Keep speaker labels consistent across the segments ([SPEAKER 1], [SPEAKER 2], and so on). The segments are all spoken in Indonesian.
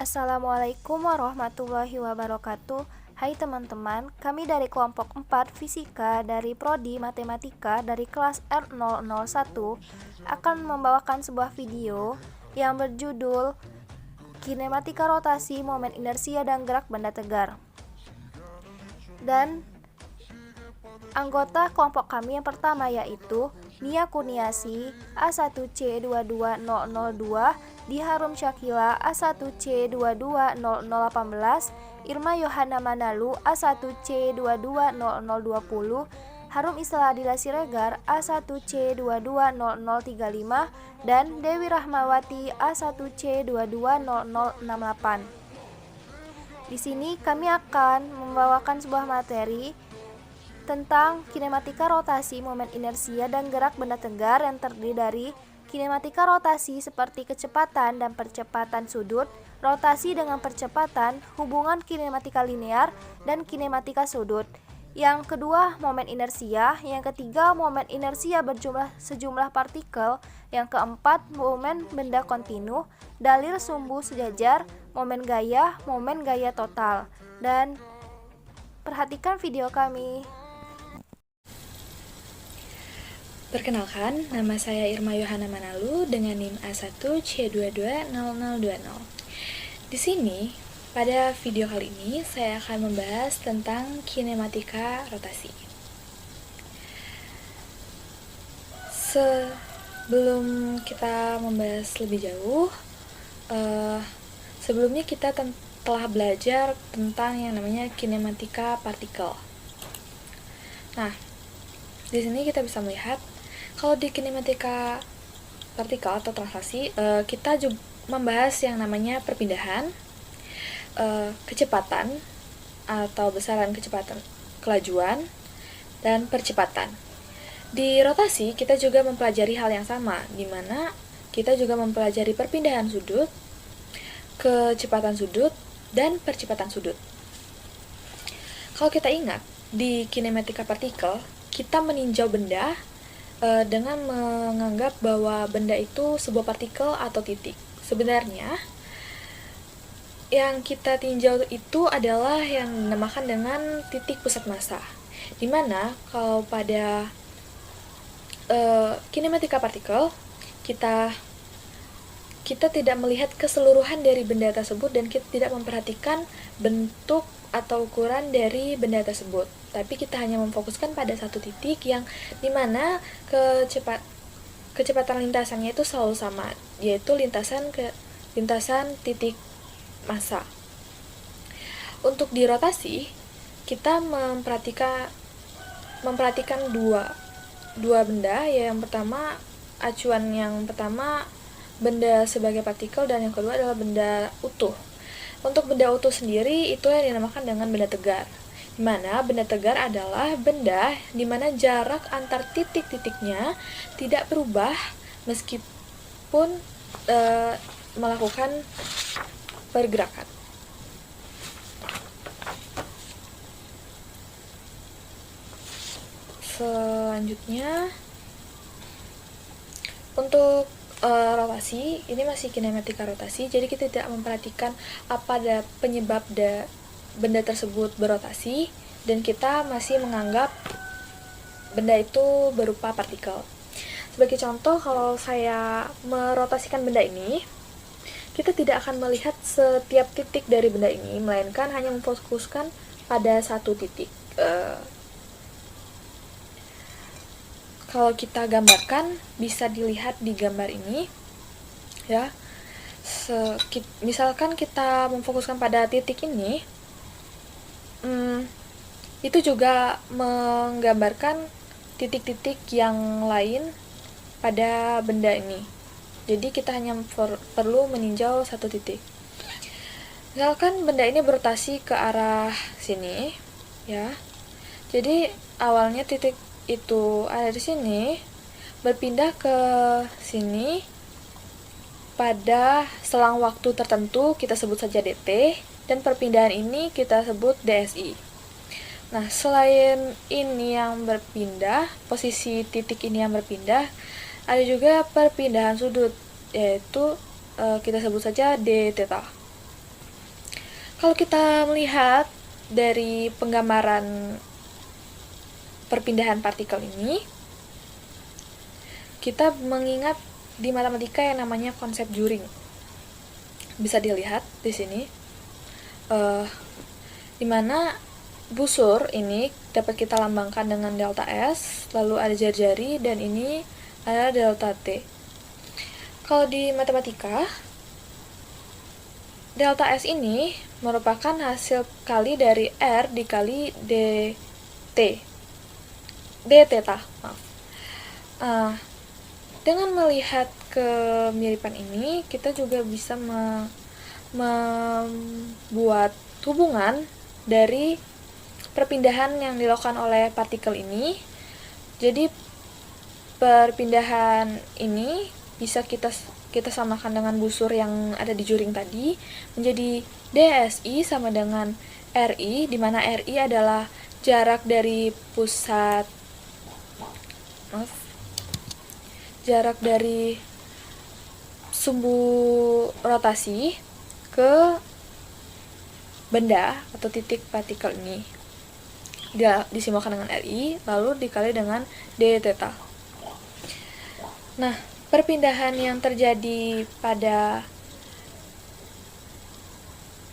[SPEAKER 1] Assalamualaikum warahmatullahi wabarakatuh. Hai teman-teman, kami dari kelompok 4 Fisika dari Prodi Matematika dari kelas R001 akan membawakan sebuah video yang berjudul Kinematika Rotasi, Momen Inersia dan Gerak Benda Tegar. Dan anggota kelompok kami yang pertama yaitu Nia Kurniasi A1C22002, Diharum Syakila A1C220018, Irma Yohana Manalu A1C220020, Harum Isla Adila Siregar A1C220035, dan Dewi Rahmawati A1C220068. Di sini kami akan membawakan sebuah materi tentang kinematika rotasi, momen inersia, dan gerak benda tegar yang terdiri dari kinematika rotasi seperti kecepatan dan percepatan sudut, rotasi dengan percepatan, hubungan kinematika linear, dan kinematika sudut. Yang kedua, momen inersia. Yang ketiga, momen inersia berjumlah sejumlah partikel. Yang keempat, momen benda kontinu, dalil sumbu sejajar, momen gaya total. Dan perhatikan video kami.
[SPEAKER 2] Perkenalkan, nama saya Irma Yohana Manalu dengan NIM A1C220020. Di sini, pada video kali ini, saya akan membahas tentang kinematika rotasi. Sebelum kita membahas lebih jauh, sebelumnya kita telah belajar tentang yang namanya kinematika partikel. Nah, di sini kita bisa melihat kalau di kinematika partikel atau translasi, kita juga membahas yang namanya perpindahan, kecepatan atau besaran kecepatan, kelajuan, dan percepatan. Di rotasi, kita juga mempelajari hal yang sama, di mana kita juga mempelajari perpindahan sudut, kecepatan sudut, dan percepatan sudut. Kalau kita ingat, di kinematika partikel, kita meninjau benda dengan menganggap bahwa benda itu sebuah partikel atau titik. Sebenarnya, yang kita tinjau itu adalah yang dinamakan dengan titik pusat massa. Dimana kalau pada kinematika partikel, kita tidak melihat keseluruhan dari benda tersebut dan kita tidak memperhatikan bentuk atau ukuran dari benda tersebut, tapi kita hanya memfokuskan pada satu titik yang dimana kecepatan lintasannya itu selalu sama, yaitu lintasan titik massa. Untuk di rotasi, kita memperhatikan dua benda, yang pertama acuan yang pertama benda sebagai partikel, dan yang kedua adalah benda utuh. Untuk benda utuh sendiri itu yang dinamakan dengan benda tegar, di mana benda tegar adalah benda di mana jarak antar titik-titiknya tidak berubah meskipun melakukan pergerakan. Selanjutnya, untuk rotasi, ini masih kinematika rotasi, jadi kita tidak memperhatikan apa ada penyebab benda tersebut berotasi, dan kita masih menganggap benda itu berupa partikel. Sebagai contoh, kalau saya merotasikan benda ini, kita tidak akan melihat setiap titik dari benda ini, melainkan hanya memfokuskan pada satu titik. Kalau kita gambarkan, bisa dilihat di gambar ini, ya. Misalkan kita memfokuskan pada titik ini, itu juga menggambarkan titik-titik yang lain pada benda ini. Jadi kita hanya perlu meninjau satu titik. Misalkan benda ini berotasi ke arah sini, ya. Jadi awalnya titik itu ada di sini, berpindah ke sini pada selang waktu tertentu, kita sebut saja dt, dan perpindahan ini kita sebut dsi. Nah, selain ini yang berpindah, posisi titik ini yang berpindah, ada juga perpindahan sudut, yaitu kita sebut saja d theta. Kalau kita melihat dari penggambaran perpindahan partikel ini, kita mengingat di matematika yang namanya konsep juring. Bisa dilihat di sini, di mana busur ini dapat kita lambangkan dengan delta S, lalu ada jari-jari, dan ini ada delta T. Kalau di matematika, delta S ini merupakan hasil kali dari R dikali dt. d theta, maaf. Dengan melihat kemiripan ini, kita juga bisa membuat hubungan dari perpindahan yang dilakukan oleh partikel ini. Jadi perpindahan ini bisa kita samakan dengan busur yang ada di juring tadi, menjadi DSI sama dengan RI, di mana RI adalah jarak dari sumbu rotasi ke benda atau titik partikel ini. Dia disimbolkan dengan RI, lalu dikali dengan d theta. Nah, perpindahan yang terjadi pada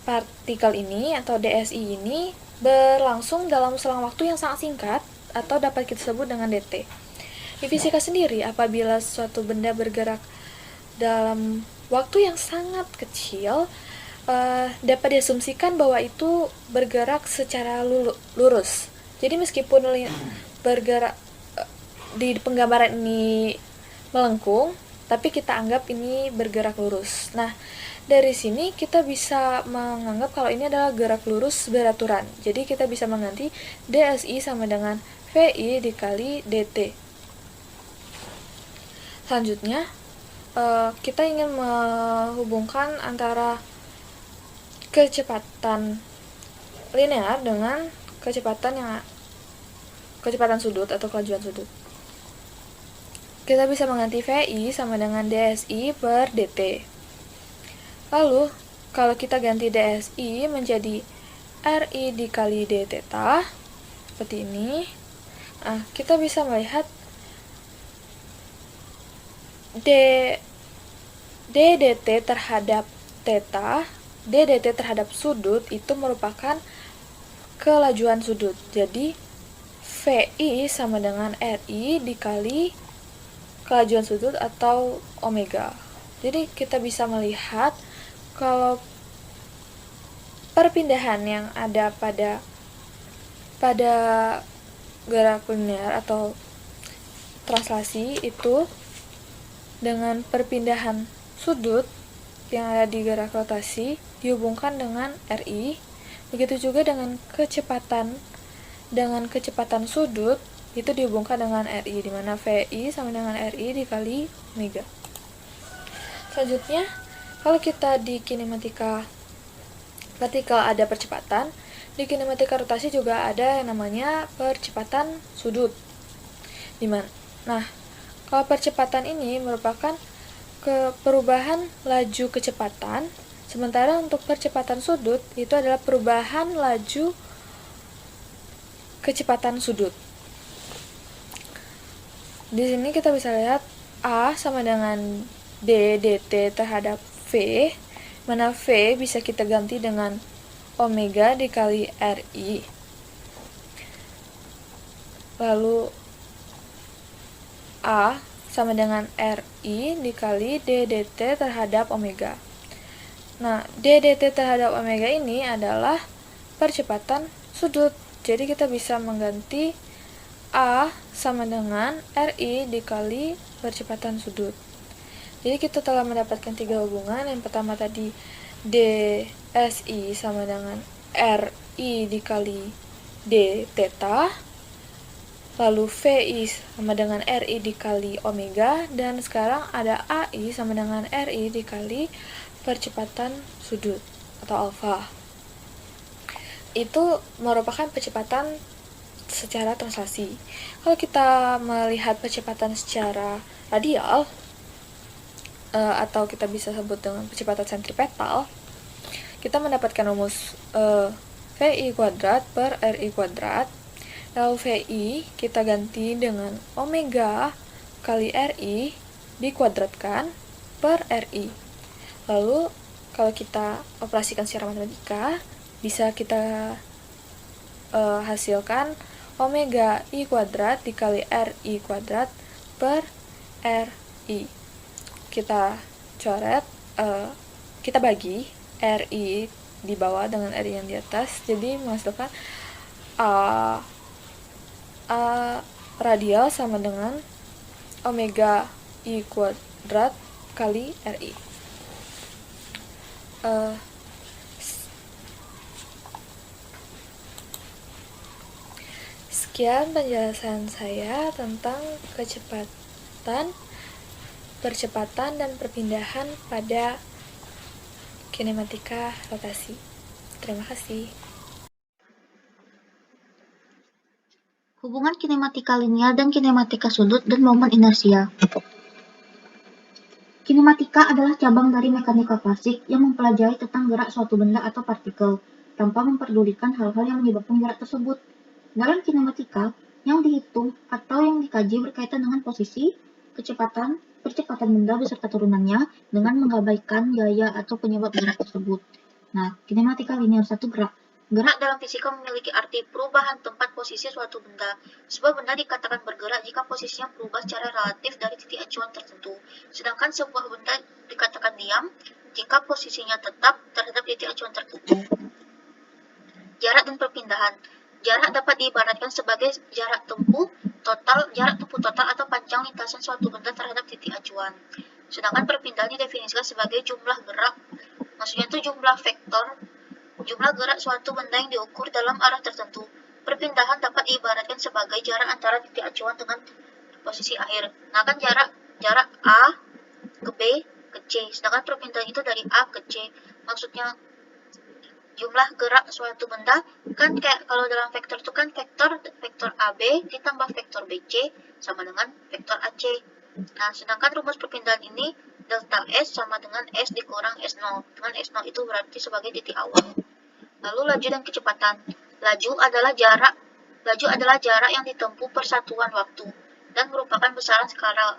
[SPEAKER 2] partikel ini atau DSI ini berlangsung dalam selang waktu yang sangat singkat atau dapat kita sebut dengan dt. Di fisika sendiri, apabila suatu benda bergerak dalam waktu yang sangat kecil, dapat diasumsikan bahwa itu bergerak secara lurus. Jadi meskipun bergerak di penggambaran ini melengkung, tapi kita anggap ini bergerak lurus. Nah, dari sini kita bisa menganggap kalau ini adalah gerak lurus beraturan. Jadi kita bisa mengganti DSI sama dengan VI dikali dt. Selanjutnya, kita ingin menghubungkan antara kecepatan linear dengan kecepatan sudut atau kelajuan sudut. Kita bisa mengganti VI sama dengan DSI per dt. Lalu, kalau kita ganti DSI menjadi RI dikali d theta, seperti ini, kita bisa melihat ddt terhadap theta, ddt terhadap sudut itu merupakan kelajuan sudut. Jadi, VI sama dengan RI dikali kelajuan sudut atau omega. Jadi, kita bisa melihat kalau perpindahan yang ada pada gerak linear atau translasi itu dengan perpindahan sudut yang ada di gerak rotasi dihubungkan dengan RI. Begitu juga dengan kecepatan sudut itu dihubungkan dengan RI, di mana VI sama dengan RI dikali omega. Selanjutnya, kalau kita di kinematika vertikal ada percepatan, di kinematika rotasi juga ada yang namanya percepatan sudut. Nah, kalau percepatan ini merupakan perubahan laju kecepatan, sementara untuk percepatan sudut itu adalah perubahan laju kecepatan sudut. Di sini kita bisa lihat A sama dengan D dt terhadap V, mana V bisa kita ganti dengan omega dikali RI. Lalu A sama dengan RI dikali D dt terhadap omega. Nah, D dt terhadap omega ini adalah percepatan sudut. Jadi kita bisa mengganti A sama dengan RI dikali percepatan sudut. Jadi kita telah mendapatkan 3 hubungan. Yang pertama tadi DSI sama dengan RI dikali D theta, lalu VI sama dengan RI dikali omega, dan sekarang ada AI sama dengan RI dikali percepatan sudut atau alfa. Itu merupakan percepatan secara translasi. Kalau kita melihat percepatan secara radial, atau kita bisa sebut dengan percepatan sentripetal, kita mendapatkan rumus VI kuadrat per RI kuadrat. Lalu VI kita ganti dengan omega kali RI dikuadratkan per RI. Lalu kalau kita operasikan secara matematika, bisa kita hasilkan omega I kuadrat dikali RI kuadrat per RI. Kita coret, kita bagi RI di bawah dengan RI yang di atas, jadi menghasilkan radial sama dengan omega I kuadrat kali RI. Sekian penjelasan saya tentang percepatan dan perpindahan pada kinematika rotasi. Terima kasih.
[SPEAKER 3] Hubungan kinematika linear dan kinematika sudut dan momen inersia. Kinematika adalah cabang dari mekanika klasik yang mempelajari tentang gerak suatu benda atau partikel, tanpa memperdulikan hal-hal yang menyebabkan gerak tersebut. Dalam kinematika, yang dihitung atau yang dikaji berkaitan dengan posisi, kecepatan, percepatan benda beserta turunannya dengan mengabaikan gaya atau penyebab gerak tersebut. Nah, kinematika linear satu gerak. Gerak dalam fisika memiliki arti perubahan tempat posisi suatu benda. Sebuah benda dikatakan bergerak jika posisinya berubah secara relatif dari titik acuan tertentu. Sedangkan sebuah benda dikatakan diam jika posisinya tetap terhadap titik acuan tertentu. Jarak dan perpindahan. Jarak dapat diibaratkan sebagai jarak tempuh total atau panjang lintasan suatu benda terhadap titik acuan. Sedangkan perpindahan didefinisikan sebagai jumlah gerak, maksudnya itu jumlah gerak suatu benda yang diukur dalam arah tertentu. Perpindahan dapat diibaratkan sebagai jarak antara titik acuan dengan posisi akhir. Nah, kan jarak A ke B ke C, sedangkan perpindahan itu dari A ke C. Maksudnya jumlah gerak suatu benda kan kayak kalau dalam vektor itu kan vektor AB ditambah vektor BC sama dengan vektor AC. Nah, sedangkan rumus perpindahan ini delta S sama dengan S dikurang S0. Dengan S0 itu berarti sebagai titik awal. Lalu laju dan kecepatan. Laju adalah jarak yang ditempuh per satuan waktu dan merupakan besaran skalar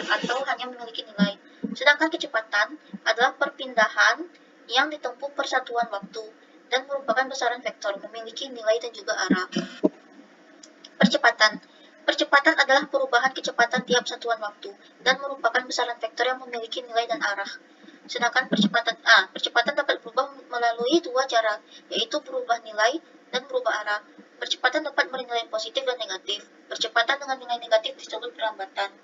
[SPEAKER 3] atau hanya memiliki nilai. Sedangkan kecepatan adalah perpindahan yang ditempuh per satuan waktu dan merupakan besaran vektor, memiliki nilai dan juga arah. Percepatan adalah perubahan kecepatan tiap satuan waktu dan merupakan besaran vektor yang memiliki nilai dan arah. Sedangkan percepatan dapat berubah melalui dua cara, yaitu berubah nilai dan berubah arah. Percepatan dapat bernilai positif dan negatif. Percepatan dengan nilai negatif disebut perlambatan.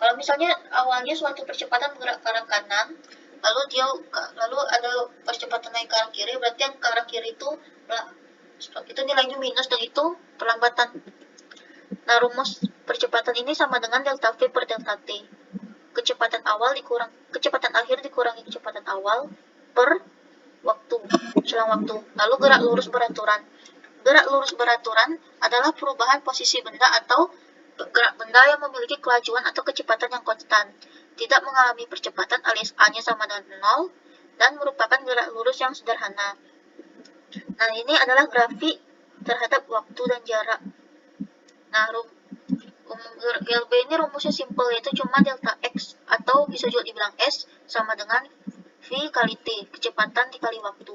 [SPEAKER 3] Kalau misalnya awalnya suatu percepatan bergerak ke arah kanan, lalu ada percepatan naik ke arah kiri, berarti yang ke arah kiri itu nilainya minus dan itu perlambatan. Nah, rumus percepatan ini sama dengan delta V per delta T. Kecepatan akhir dikurangi kecepatan awal per selang waktu. Lalu gerak lurus beraturan. Gerak lurus beraturan adalah perubahan posisi benda atau gerak benda yang memiliki kelajuan atau kecepatan yang konstan, tidak mengalami percepatan alias A-nya sama dengan 0, dan merupakan gerak lurus yang sederhana. Nah, ini adalah grafik terhadap waktu dan jarak. Nah, GLB ini rumusnya simple, yaitu cuma delta X atau bisa juga dibilang S sama dengan V kali T, kecepatan dikali waktu.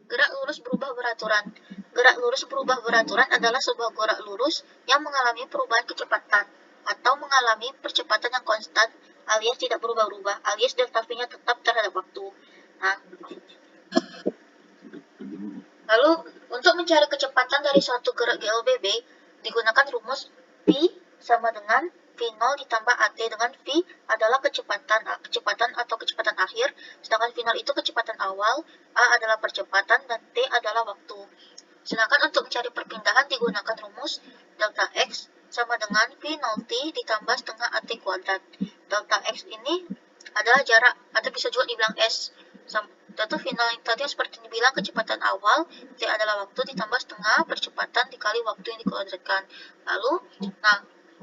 [SPEAKER 3] Gerak lurus berubah beraturan. Gerak lurus berubah beraturan adalah sebuah gerak lurus yang mengalami perubahan kecepatan atau mengalami percepatan yang konstan alias tidak berubah-ubah, alias delta V-nya tetap terhadap waktu. Nah, lalu untuk mencari kecepatan dari suatu gerak GLBB digunakan rumus V sama dengan V0 ditambah AT, dengan V adalah kecepatan atau kecepatan akhir, sedangkan V0 itu kecepatan awal, A adalah percepatan, dan T adalah waktu. Sedangkan untuk mencari perpindahan digunakan rumus delta X sama dengan V0T ditambah setengah AT kuadrat. Delta X ini adalah jarak, atau bisa juga dibilang S. Itu V0 tadi seperti dibilang kecepatan awal, T adalah waktu ditambah setengah percepatan dikali waktu yang dikuadratkan. Lalu,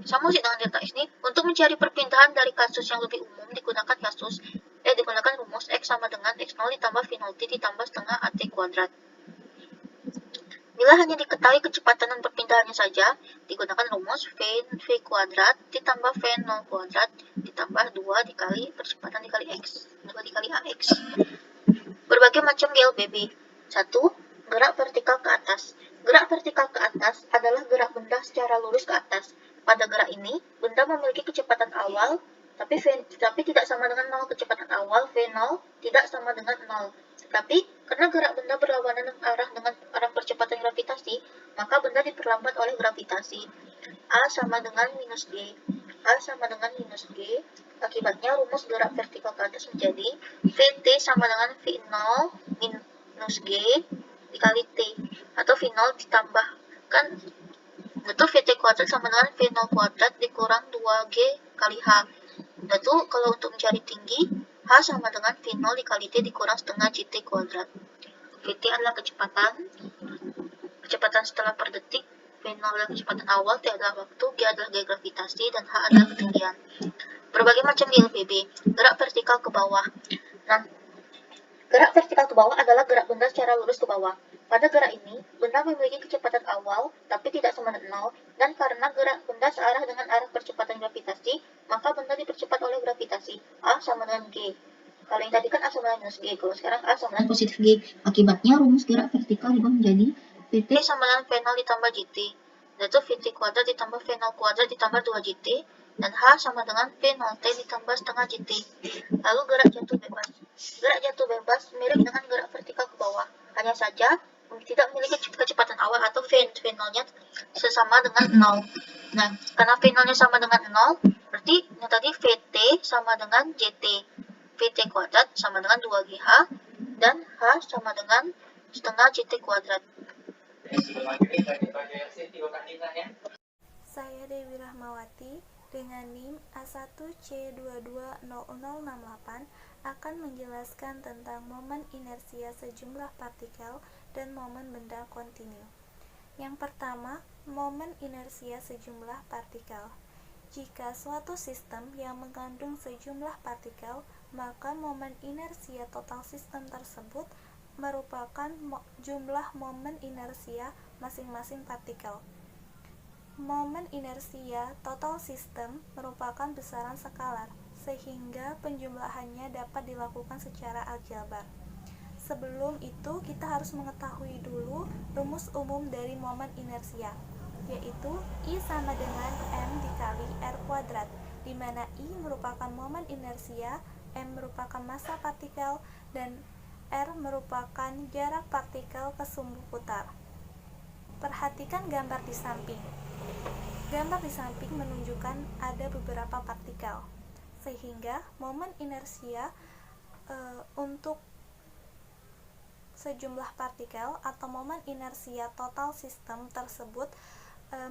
[SPEAKER 3] sama sih dengan delta X ini. Untuk mencari perpindahan dari kasus yang lebih umum digunakan kasus digunakan rumus X sama dengan X0 ditambah V0T ditambah setengah AT kuadrat. Bila hanya diketahui kecepatan dan perpindahannya saja, digunakan rumus V kuadrat ditambah V0 kuadrat ditambah 2 dikali percepatan dikali X, 2 dikali AX. Berbagai macam GLBB. 1. Gerak vertikal ke atas. Gerak vertikal ke atas adalah gerak benda secara lurus ke atas. Pada gerak ini, benda memiliki kecepatan awal, tapi tidak sama dengan 0. Kecepatan awal V0 tidak sama dengan 0. Tetapi, karena gerak benda berlawanan arah dengan arah percepatan gravitasi, maka benda diperlambat oleh gravitasi. A sama dengan minus G. A sama dengan minus G. Akibatnya, rumus gerak vertikal ke atas menjadi Vt sama dengan V0 minus G dikali T. Atau V0 ditambahkan, itu Vt kuadrat sama dengan V0 kuadrat dikurang 2G kali H. Itu kalau untuk mencari tinggi, H sama dengan V0 dikali T dikurang setengah GT kuadrat. Vt adalah kecepatan setelah per detik, V0 adalah kecepatan awal, T adalah waktu, G adalah gaya gravitasi, dan H adalah ketinggian. Berbagai macam GLBB. Gerak vertikal ke bawah. Nah, gerak vertikal ke bawah adalah gerak benda secara lurus ke bawah. Pada gerak ini, benda memiliki kecepatan awal, tapi tidak sama dengan 0, dan karena gerak benda searah dengan arah percepatan gravitasi, maka benda dipercepat oleh gravitasi. A sama dengan G. Kalau yang tadi kan A sama dengan minus G, kalau sekarang A sama dengan positif G. Akibatnya, rumus gerak vertikal juga menjadi Vt sama dengan V0 ditambah GT, yaitu Vt kuadrat ditambah V0 kuadrat ditambah 2GT, dan H sama dengan V0T ditambah setengah GT. Lalu gerak jatuh bebas. Gerak jatuh bebas mirip dengan gerak vertikal ke bawah, hanya saja tidak memiliki kecepatan awal atau V0-nya sesama dengan 0. Nah, karena V0-nya sama dengan 0, berarti yang tadi Vt sama dengan Gt. Vt kuadrat sama dengan 2GH, dan H sama dengan setengah Gt kuadrat.
[SPEAKER 1] Saya Dewi Rahmawati dengan NIM A1C220068 akan menjelaskan tentang momen inersia sejumlah partikel dan momen benda kontinu. Yang pertama, momen inersia sejumlah partikel. Jika suatu sistem yang mengandung sejumlah partikel, maka momen inersia total sistem tersebut merupakan jumlah momen inersia masing-masing partikel. Momen inersia total sistem merupakan besaran skalar, sehingga penjumlahannya dapat dilakukan secara aljabar. Sebelum itu, kita harus mengetahui dulu rumus umum dari momen inersia, yaitu I sama dengan M dikali R kuadrat, di mana I merupakan momen inersia, M merupakan massa partikel, dan R merupakan jarak partikel ke sumbu putar. Perhatikan gambar di samping. Gambar di samping menunjukkan ada beberapa partikel, sehingga momen inersia untuk sejumlah partikel atau momen inersia total sistem tersebut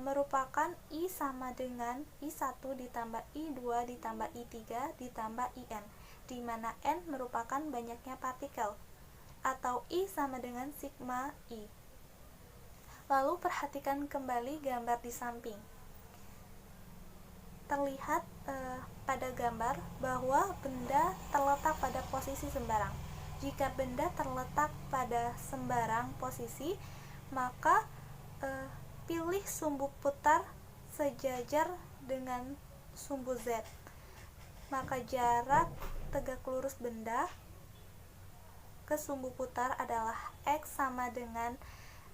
[SPEAKER 1] merupakan I sama dengan I1 ditambah I2 ditambah I3 ditambah IN, di mana N merupakan banyaknya partikel, atau I sama dengan sigma I. Lalu perhatikan kembali gambar di samping. Terlihat pada gambar bahwa benda terletak pada posisi sembarang. Jika benda terletak pada sembarang posisi, maka pilih sumbu putar sejajar dengan sumbu Z. Maka jarak tegak lurus benda ke sumbu putar adalah X sama dengan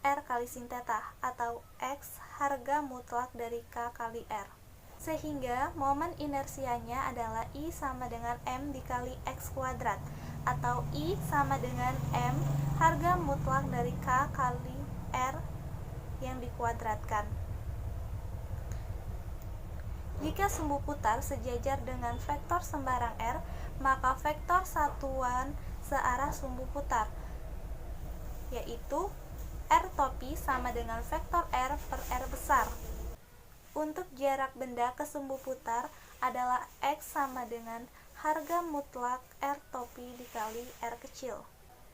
[SPEAKER 1] R kali sin theta, atau X harga mutlak dari K kali R. Sehingga momen inersianya adalah I sama dengan M dikali X kuadrat, atau I sama dengan M harga mutlak dari K kali R yang dikuadratkan. Jika sumbu putar sejajar dengan vektor sembarang R, maka vektor satuan searah sumbu putar, yaitu R topi sama dengan vektor R per R besar. Untuk jarak benda ke sumbu putar adalah X sama dengan harga mutlak R topi dikali R kecil.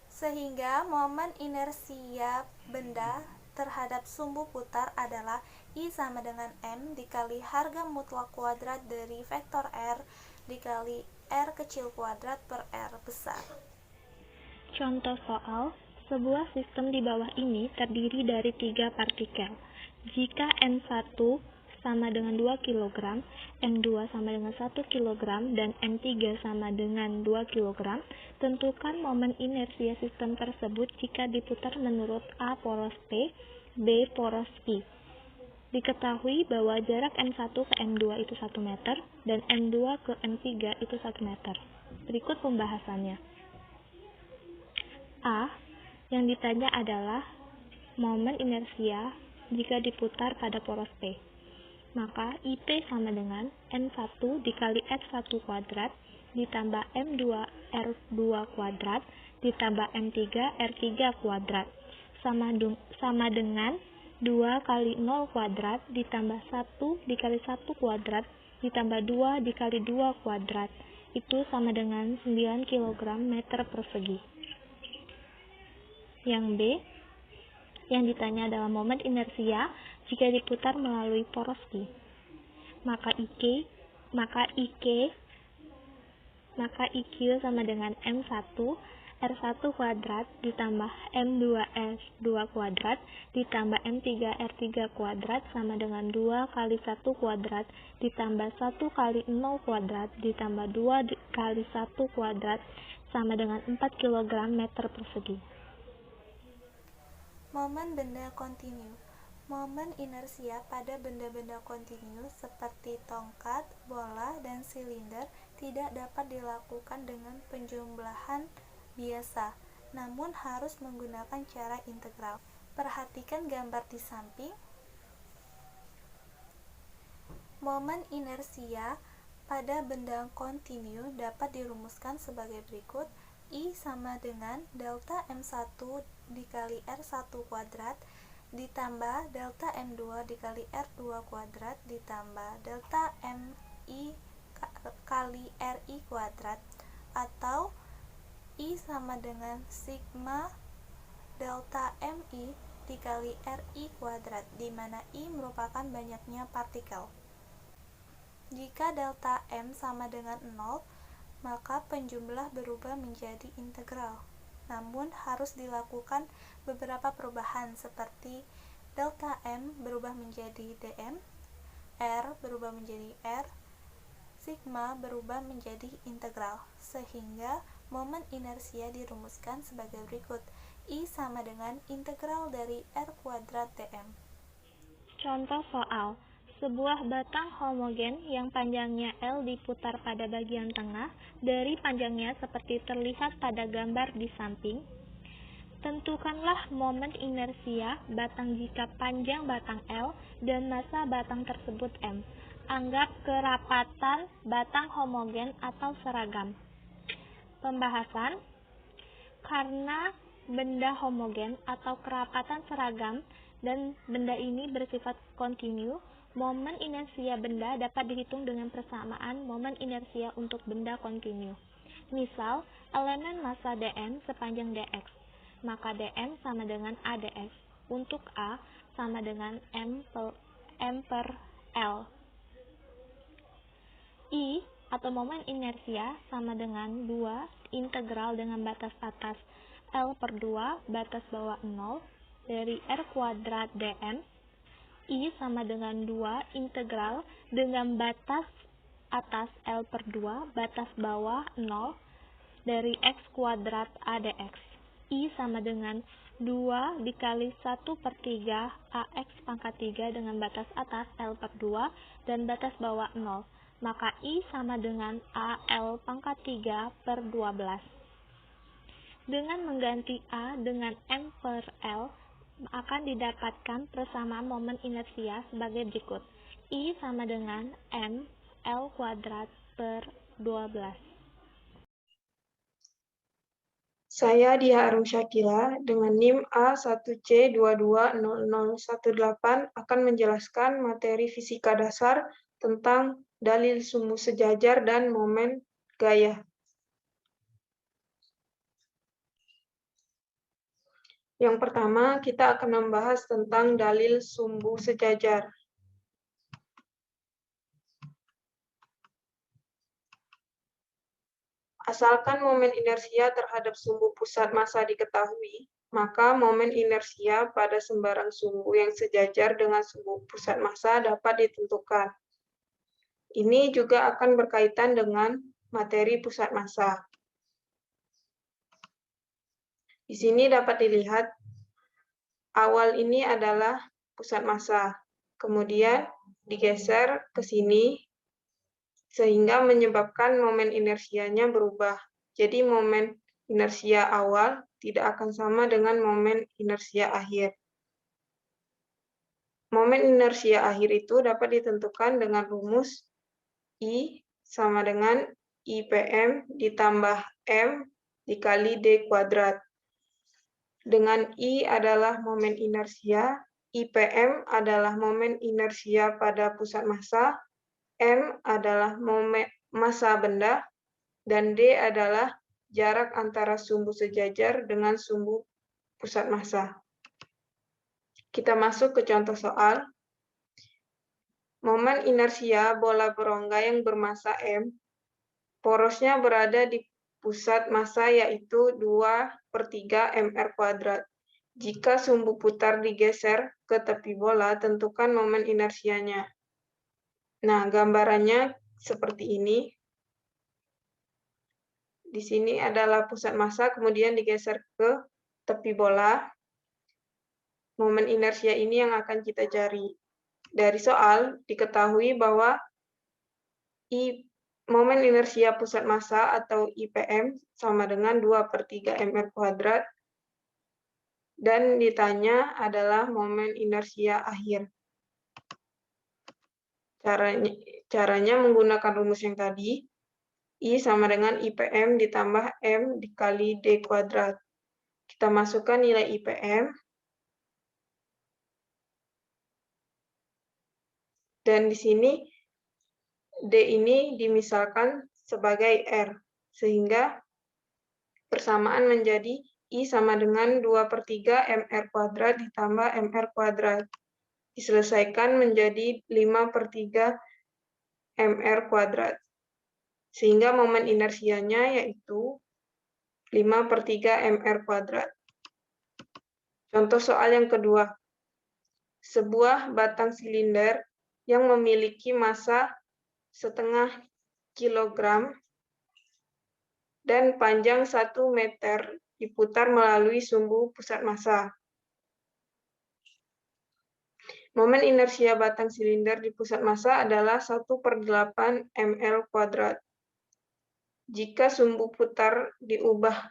[SPEAKER 1] Sehingga momen inersia benda terhadap sumbu putar adalah I sama dengan M dikali harga mutlak kuadrat dari vektor R dikali R kecil kuadrat per R besar.
[SPEAKER 4] Contoh soal, sebuah sistem di bawah ini terdiri dari 3 partikel. Jika M1 sama dengan 2 kg, M2 sama dengan 1 kg, dan M3 sama dengan 2 kg, tentukan momen inersia sistem tersebut jika diputar menurut A poros P, B poros I. Diketahui bahwa jarak M1 ke M2 itu 1 meter, dan M2 ke M3 itu 1 meter. Berikut pembahasannya. A. Yang ditanya adalah momen inersia jika diputar pada poros P. Maka IP sama dengan M1 dikali R1 kuadrat ditambah M2 R2 kuadrat ditambah M3 R3 kuadrat sama dengan 2 kali 0 kuadrat ditambah 1 dikali 1 kuadrat ditambah 2 dikali 2 kuadrat. Itu sama dengan 9 kg meter persegi. Yang B, yang ditanya adalah momen inersia jika diputar melalui poros I. Maka IQ sama dengan M1 R1 kuadrat ditambah M2 R2 kuadrat ditambah M3 R3 kuadrat sama dengan 2 kali 1 kuadrat ditambah 1 kali 0 kuadrat ditambah 2 kali 1 kuadrat sama dengan 4 kg meter persegi.
[SPEAKER 1] Momen benda kontinu. Momen inersia pada benda-benda kontinu seperti tongkat, bola, dan silinder tidak dapat dilakukan dengan penjumlahan biasa, namun harus menggunakan cara integral. Perhatikan gambar di samping. Momen inersia pada benda kontinu dapat dirumuskan sebagai berikut. I sama dengan delta M1 dikali R1 kuadrat ditambah delta M2 dikali R2 kuadrat ditambah delta MI kali RI kuadrat, atau I sama dengan sigma delta MI dikali RI kuadrat, di mana I merupakan banyaknya partikel. Jika delta M sama dengan 0, maka penjumlah berubah menjadi integral. Namun harus dilakukan beberapa perubahan seperti delta M berubah menjadi dm, R berubah menjadi R, sigma berubah menjadi integral, sehingga momen inersia dirumuskan sebagai berikut. I sama dengan integral dari R kuadrat dm.
[SPEAKER 4] Contoh soal, sebuah batang homogen yang panjangnya L diputar pada bagian tengah dari panjangnya seperti terlihat pada gambar di samping. Tentukanlah momen inersia batang jika panjang batang L dan massa batang tersebut M. Anggap kerapatan batang homogen atau seragam. Pembahasan. Karena benda homogen atau kerapatan seragam dan benda ini bersifat kontinu, momen inersia benda dapat dihitung dengan persamaan momen inersia untuk benda kontinu. Misal, elemen massa dm sepanjang dx, maka dm sama dengan adx. Untuk A sama dengan m per L. I atau momen inersia sama dengan 2 integral dengan batas atas L per 2 batas bawah 0 dari R kuadrat dm. I sama dengan 2 integral dengan batas atas L per 2 batas bawah 0 dari X kuadrat ADX. I sama dengan 2 dikali 1 per 3 AX pangkat 3 dengan batas atas L per 2 dan batas bawah 0. Maka I sama dengan AL pangkat 3 per 12. Dengan mengganti A dengan M per L, akan didapatkan persamaan momen inersia sebagai berikut. I sama dengan M L kuadrat per 12.
[SPEAKER 5] Saya Diah Arum Syakila dengan NIM A1C220018 akan menjelaskan materi fisika dasar tentang dalil sumbu sejajar dan momen gaya. Yang pertama, kita akan membahas tentang dalil sumbu sejajar. Asalkan momen inersia terhadap sumbu pusat massa diketahui, maka momen inersia pada sembarang sumbu yang sejajar dengan sumbu pusat massa dapat ditentukan. Ini juga akan berkaitan dengan materi pusat massa. Di sini dapat dilihat, awal ini adalah pusat massa, kemudian digeser ke sini, sehingga menyebabkan momen inersianya berubah. Jadi momen inersia awal tidak akan sama dengan momen inersia akhir. Momen inersia akhir itu dapat ditentukan dengan rumus I sama dengan IPM ditambah M dikali D kuadrat. Dengan I adalah momen inersia, IPM adalah momen inersia pada pusat massa, M adalah momen massa benda, dan D adalah jarak antara sumbu sejajar dengan sumbu pusat massa. Kita masuk ke contoh soal. Momen inersia bola berongga yang bermassa M, porosnya berada di pusat massa yaitu 2/3 mr². Jika sumbu putar digeser ke tepi bola, tentukan momen inersianya. Nah, gambarannya seperti ini. Di sini adalah pusat massa, kemudian digeser ke tepi bola. Momen inersia ini yang akan kita cari. Dari soal, diketahui bahwa momen inersia pusat massa atau IPM sama dengan 2/3 mr², dan ditanya adalah momen inersia akhir. Caranya menggunakan rumus yang tadi, I sama dengan IPM ditambah M dikali D kuadrat. Kita masukkan nilai IPM, dan di sini D ini dimisalkan sebagai R, sehingga persamaan menjadi I sama dengan 2/3 mr² ditambah mr². Diselesaikan menjadi 5/3 mr². Sehingga momen inersianya yaitu 5/3 mr². Contoh soal yang kedua. Sebuah batang silinder yang memiliki massa 0,5 kilogram dan panjang 1 meter diputar melalui sumbu pusat massa. Momen inersia batang silinder di pusat massa adalah 1/8 ml². Jika sumbu putar diubah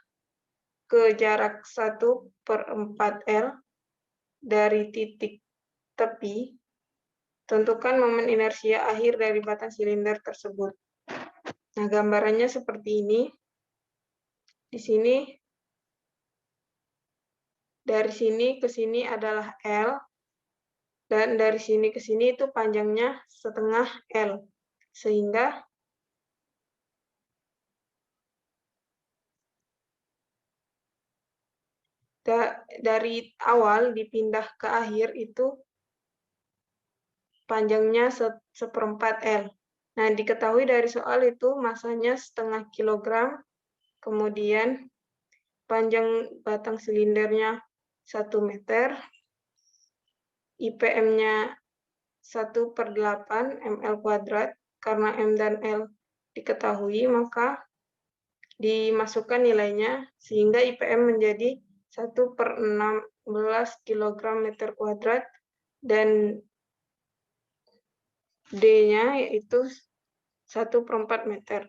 [SPEAKER 5] ke jarak 1/4 L dari titik tepi, tentukan momen inersia akhir dari batang silinder tersebut. Nah, gambarannya seperti ini. Di sini, dari sini ke sini adalah L, dan dari sini ke sini itu panjangnya 0,5 L. Sehingga dari awal dipindah ke akhir itu panjangnya 1/4 L. Nah, diketahui dari soal itu massanya 0,5 kilogram, kemudian panjang batang silindernya 1 meter, IPM-nya 1/8 ml², karena M dan L diketahui, maka dimasukkan nilainya, sehingga IPM menjadi 1/16 kg meter kuadrat, dan D-nya yaitu 1/4 meter.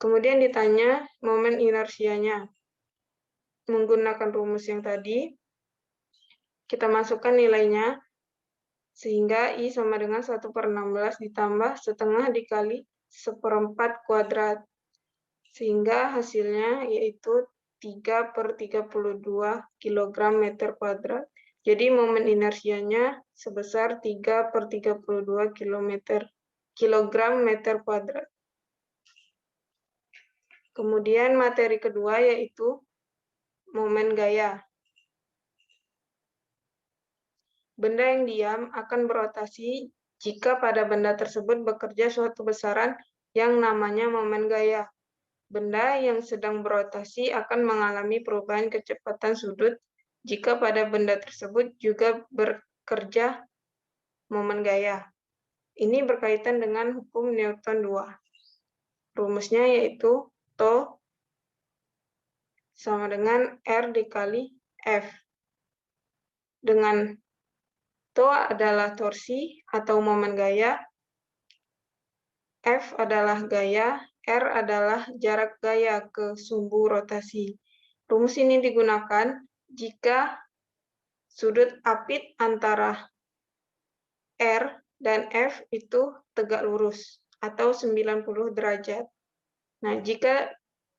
[SPEAKER 5] Kemudian ditanya momen inersianya. Menggunakan rumus yang tadi, kita masukkan nilainya, sehingga I sama dengan 1/16 ditambah 0,5 dikali 1/4 kuadrat. Sehingga hasilnya yaitu 3/32 kg meter kuadrat. Jadi momen inersianya sebesar 3/32 kg meter kuadrat. Kemudian materi kedua yaitu momen gaya. Benda yang diam akan berotasi jika pada benda tersebut bekerja suatu besaran yang namanya momen gaya. benda yang sedang berotasi akan mengalami perubahan kecepatan sudut jika pada benda tersebut juga bekerja momen gaya. Ini berkaitan dengan hukum Newton 2. Rumusnya yaitu Tau sama dengan R dikali F. Dengan Tau adalah torsi atau momen gaya, F adalah gaya, R adalah jarak gaya ke sumbu rotasi. Rumus ini digunakan jika sudut apit antara R dan F itu tegak lurus atau 90 derajat. Nah, jika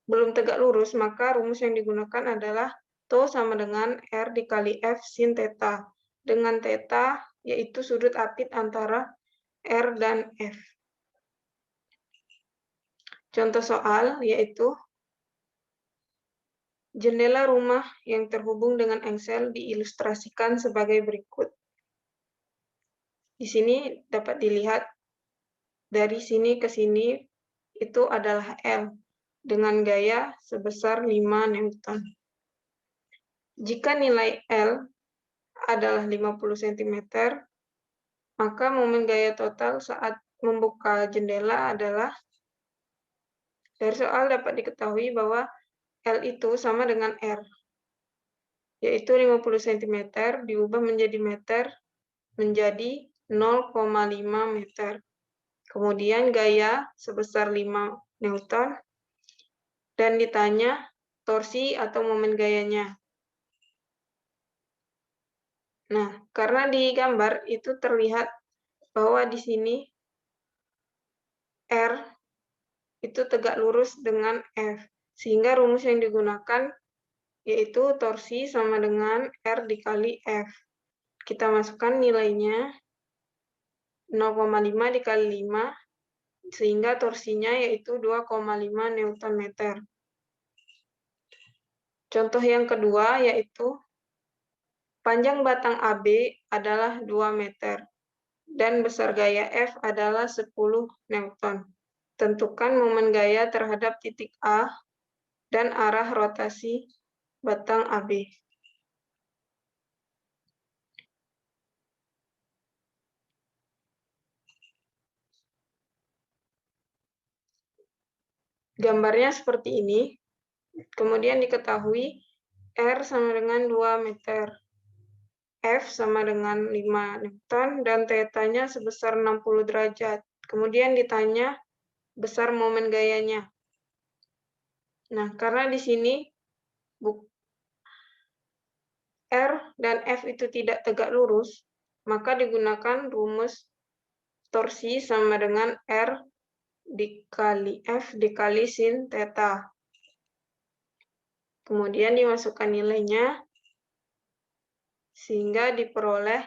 [SPEAKER 5] belum tegak lurus, maka rumus yang digunakan adalah Tau sama dengan R dikali F sin theta. Dengan theta, yaitu sudut apit antara R dan F. Contoh soal yaitu jendela rumah yang terhubung dengan engsel diilustrasikan sebagai berikut. Di sini dapat dilihat dari sini ke sini itu adalah L dengan gaya sebesar 5 Newton. Jika nilai L adalah 50 cm, maka momen gaya total saat membuka jendela adalah, dari soal dapat diketahui bahwa L itu sama dengan R, yaitu 50 cm diubah menjadi meter menjadi 0,5 meter. Kemudian gaya sebesar 5 Newton, dan ditanya torsi atau momen gayanya. Nah, karena di gambar itu terlihat bahwa di sini R itu tegak lurus dengan F, sehingga rumus yang digunakan yaitu torsi sama dengan R dikali F. Kita masukkan nilainya 0,5 dikali 5, sehingga torsinya yaitu 2,5 Newton meter. Contoh yang kedua yaitu panjang batang AB adalah 2 meter dan besar gaya F adalah 10 Newton. Tentukan momen gaya terhadap titik A dan arah rotasi batang AB. Gambarnya seperti ini. Kemudian diketahui R sama dengan 2 meter, F sama dengan 5 Newton, dan θ-nya sebesar 60 derajat. Kemudian ditanya besar momen gayanya. Nah, karena di sini R dan F itu tidak tegak lurus, maka digunakan rumus torsi sama dengan R dikali F dikali sin theta. Kemudian dimasukkan nilainya, sehingga diperoleh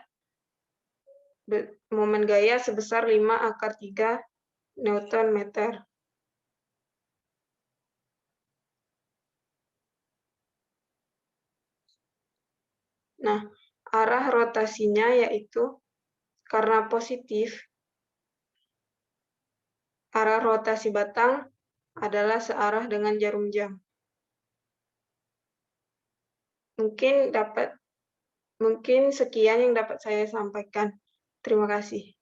[SPEAKER 5] momen gaya sebesar 5/3 Newton meter. Nah, arah rotasinya yaitu karena positif, arah rotasi batang adalah searah dengan jarum jam. Mungkin sekian yang dapat saya sampaikan. Terima kasih.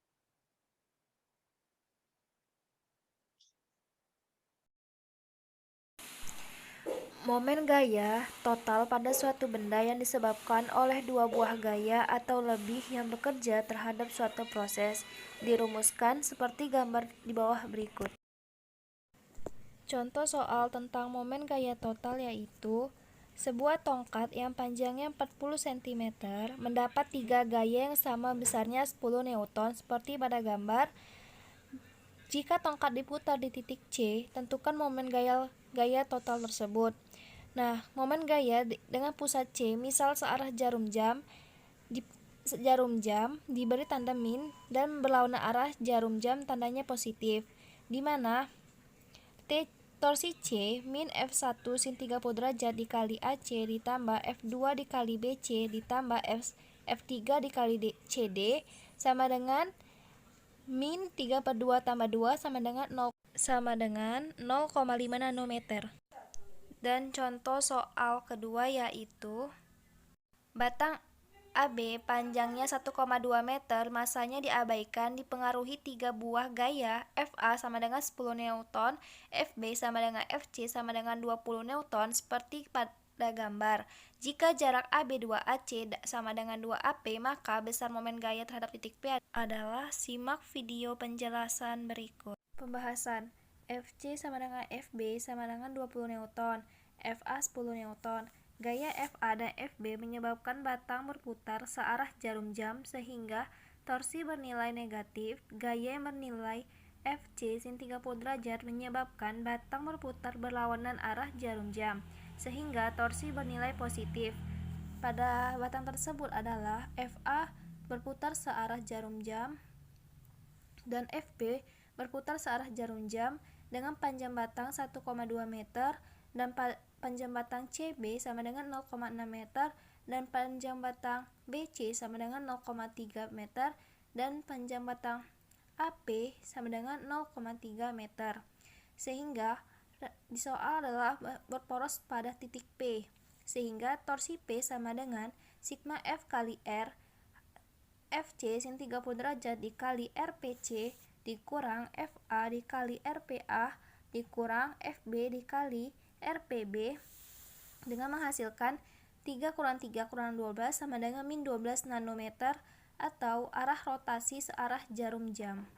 [SPEAKER 1] Momen gaya total pada suatu benda yang disebabkan oleh dua buah gaya atau lebih yang bekerja terhadap suatu proses dirumuskan seperti gambar di bawah berikut. Contoh soal tentang momen gaya total yaitu sebuah tongkat yang panjangnya 40 cm mendapat 3 gaya yang sama besarnya 10 Newton seperti pada gambar. Jika tongkat diputar di titik C, tentukan momen gaya total tersebut. Nah, momen gaya dengan pusat C, misal searah jarum jam diberi tanda min dan berlawanan arah jarum jam tandanya positif, di mana torsi C min F1 sin 30 derajat dikali AC ditambah F2 dikali BC ditambah F3 dikali CD sama dengan min 3/2 tambah 2 sama dengan 0. sama dengan 0,5 nanometer. Dan contoh soal kedua yaitu batang AB panjangnya 1,2 meter, masanya diabaikan, dipengaruhi 3 buah gaya, FA sama dengan 10 Newton, FB sama dengan FC sama dengan 20 Newton seperti pada gambar. Jika jarak AB 2AC sama dengan 2AP, maka besar momen gaya terhadap titik P adalah. Simak video penjelasan berikut. Pembahasan. FC sama dengan FB sama dengan 20 Newton, FA 10 Newton. Gaya FA dan FB menyebabkan batang berputar searah jarum jam sehingga torsi bernilai negatif. Gaya yang bernilai FC sin 30 derajat menyebabkan batang berputar berlawanan arah jarum jam sehingga torsi bernilai positif. Pada batang tersebut adalah FA berputar searah jarum jam dan FB berputar searah jarum jam dengan panjang batang 1,2 meter dan panjang batang CB sama dengan 0,6 meter dan panjang batang BC sama dengan 0,3 meter dan panjang batang AP sama dengan 0,3 meter. Sehingga di soal adalah berporos pada titik P, sehingga torsi P sama dengan sigma F kali R FC sin 30 derajat dikali RPC dikurang FA dikali RPA dikurang FB dikali RPB dengan menghasilkan 3 kurang 3 kurang 12 sama dengan min 12 nanometer atau arah rotasi searah jarum jam.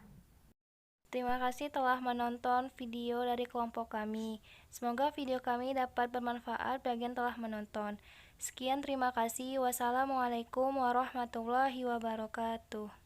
[SPEAKER 1] Terima kasih telah menonton video dari kelompok kami. Semoga video kami dapat bermanfaat bagi yang telah menonton. Sekian, terima kasih. Wassalamualaikum warahmatullahi wabarakatuh.